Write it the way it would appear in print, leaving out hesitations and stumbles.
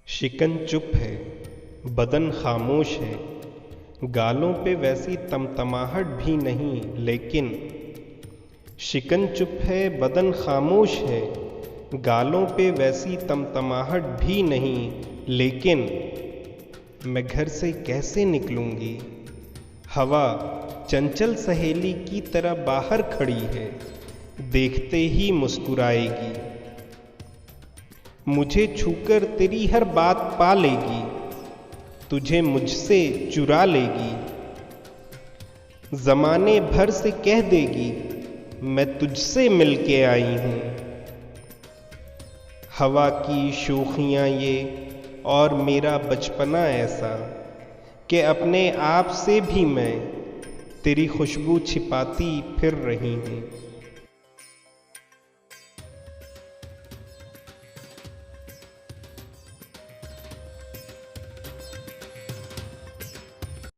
शिकन चुप है, बदन खामोश है, गालों पे वैसी तमतमाहट भी नहीं, लेकिन शिकन चुप है, बदन खामोश है, गालों पे वैसी तमतमाहट भी नहीं, लेकिन मैं घर से कैसे निकलूंगी? हवा चंचल सहेली की तरह बाहर खड़ी है, देखते ही मुस्कुराएगी। मुझे छूकर तेरी हर बात पा लेगी, तुझे मुझसे चुरा लेगी। ज़माने भर से कह देगी, मैं तुझसे मिलके आई हूँ। हवा की शोखियाँ ये और मेरा बचपना ऐसा कि अपने आप से भी मैं तेरी खुशबू छिपाती फिर रही हूँ।